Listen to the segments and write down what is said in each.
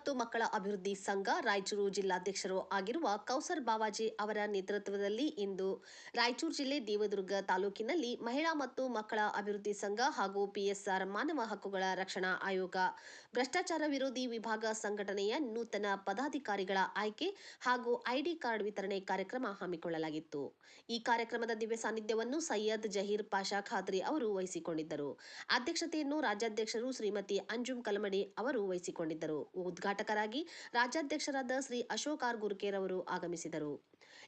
ಮತ್ತು ಮಕ್ಕಳ ಅಭಿವೃದ್ಧಿ ಸಂಘ ರಾಯಚೂರು ಜಿಲ್ಲಾಧ್ಯಕ್ಷರು ಆಗಿರುವ ಕೌಸರ್ ಬಾವಾಜಿ ಅವರ ನೇತೃತ್ವದಲ್ಲಿ ಇಂದು ರಾಯಚೂರು ಜಿಲ್ಲೆ ದೇವದುರ್ಗ ತಾಲೂಕಿನಲ್ಲಿ ಮಹಿಳಾ ಮತ್ತು ಮಕ್ಕಳ ಅಭಿವೃದ್ಧಿ ಸಂಘ ಹಾಗೂ ಪಿಎಸ್ಆರ್ ಮಾನವ ಹಕ್ಕುಗಳ ರಕ್ಷಣಾ ಆಯೋಗ ಭ್ರಷ್ಟಾಚಾರ ವಿರೋಧಿ ವಿಭಾಗ ಸಂಘಟನೆಯ ನೂತನ ಪದಾಧಿಕಾರಿಗಳ ಆಯ್ಕೆ ಹಾಗೂ ಐಡಿ ಕಾರ್ಡ್ ವಿತರಣೆ ಕಾರ್ಯಕ್ರಮ ಹಮ್ಮಿಕೊಳ್ಳಲಾಗಿತ್ತು. ಈ ಕಾರ್ಯಕ್ರಮದ ದಿವ್ಯ ಸಾನ್ನಿಧ್ಯವನ್ನು ಸೈಯದ್ ಜಹೀರ್ ಪಾಷಾ ಖಾದ್ರಿ ಅವರು ವಹಿಸಿಕೊಂಡಿದ್ದರು. ಅಧ್ಯಕ್ಷತೆಯನ್ನು ರಾಜ್ಯಾಧ್ಯಕ್ಷರು ಶ್ರೀಮತಿ ಅಂಜುಮ್ ಕಲ್ಮಡಿ ಅವರು ವಹಿಸಿಕೊಂಡಿದ್ದರು. ಉದ್ಘಾಟಕರಾಗಿ ರಾಜ್ಯಾಧ್ಯಕ್ಷರಾದ ಶ್ರೀ ಅಶೋಕ್ ಆರ್ ಗುರ್ಕೇರ್ ಅವರು ಆಗಮಿಸಿದರು.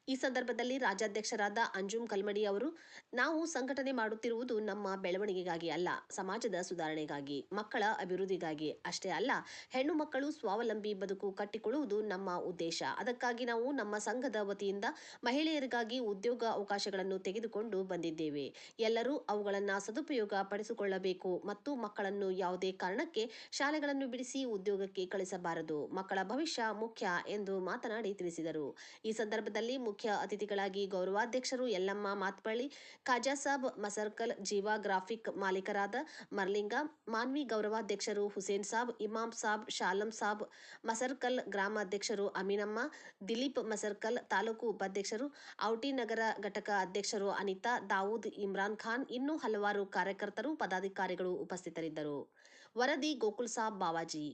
ಈ ಸಂದರ್ಭದಲ್ಲಿ ರಾಜ್ಯಾಧ್ಯಕ್ಷರಾದ ಅಂಜುಮ್ ಕಲ್ಮಡಿ ಅವರು, ನಾವು ಸಂಘಟನೆ ಮಾಡುತ್ತಿರುವುದು ನಮ್ಮ ಬೆಳವಣಿಗೆಗಾಗಿ ಅಲ್ಲ, ಸಮಾಜದ ಸುಧಾರಣೆಗಾಗಿ, ಮಕ್ಕಳ ಅಭಿವೃದ್ಧಿಗಾಗಿ ಅಷ್ಟೇ ಅಲ್ಲ, ಹೆಣ್ಣು ಮಕ್ಕಳು ಸ್ವಾವಲಂಬಿ ಬದುಕು ಕಟ್ಟಿಕೊಳ್ಳುವುದು ನಮ್ಮ ಉದ್ದೇಶ. ಅದಕ್ಕಾಗಿ ನಾವು ನಮ್ಮ ಸಂಘದ ವತಿಯಿಂದ ಮಹಿಳೆಯರಿಗಾಗಿ ಉದ್ಯೋಗ ಅವಕಾಶಗಳನ್ನು ತೆಗೆದುಕೊಂಡು ಬಂದಿದ್ದೇವೆ. ಎಲ್ಲರೂ ಅವುಗಳನ್ನು ಸದುಪಯೋಗ ಪಡಿಸಿಕೊಳ್ಳಬೇಕು ಮತ್ತು ಮಕ್ಕಳನ್ನು ಯಾವುದೇ ಕಾರಣಕ್ಕೆ ಶಾಲೆಗಳನ್ನು ಬಿಡಿಸಿ ಉದ್ಯೋಗಕ್ಕೆ ಕಳಿಸಬಾರದು. ಮಕ್ಕಳ ಭವಿಷ್ಯ ಮುಖ್ಯ ಎಂದು ಮಾತನಾಡಿ ತಿಳಿಸಿದರು. ಈ ಸಂದರ್ಭದಲ್ಲಿ ಮುಖ್ಯ ಅತಿಥಿಗಳಾಗಿ ಗೌರವಾಧ್ಯಕ್ಷರು ಯಲ್ಲಮ್ಮ ಮಾತ್ಪಳ್ಳಿ, ಖಾಜಾಸಾಬ್ ಮಸರ್ಕಲ್, ಜೀವಾ ಗ್ರಾಫಿಕ್ ಮಾಲೀಕರಾದ ಮರ್ಲಿಂಗ, ಮಾನ್ವಿ ಗೌರವಾಧ್ಯಕ್ಷರು ಹುಸೇನ್ ಸಾಬ್, ಇಮಾಮ್ ಸಾಬ್, ಶಾಲಂ ಸಾಬ್ ಮಸರ್ಕಲ್, ಗ್ರಾಮಾಧ್ಯಕ್ಷರು ಅಮೀನಮ್ಮ, ದಿಲೀಪ್ ಮಸರ್ಕಲ್, ತಾಲೂಕು ಉಪಾಧ್ಯಕ್ಷರು, ಔಟಿ ನಗರ ಘಟಕ ಅಧ್ಯಕ್ಷರು ಅನಿತಾ, ದಾವೂದ್, ಇಮ್ರಾನ್ ಖಾನ್, ಇನ್ನೂ ಹಲವಾರು ಕಾರ್ಯಕರ್ತರು, ಪದಾಧಿಕಾರಿಗಳು ಉಪಸ್ಥಿತರಿದ್ದರು. ವರದಿ ಗೋಕುಲ್ ಸಾಬ್ ಬಾವಾಜಿ.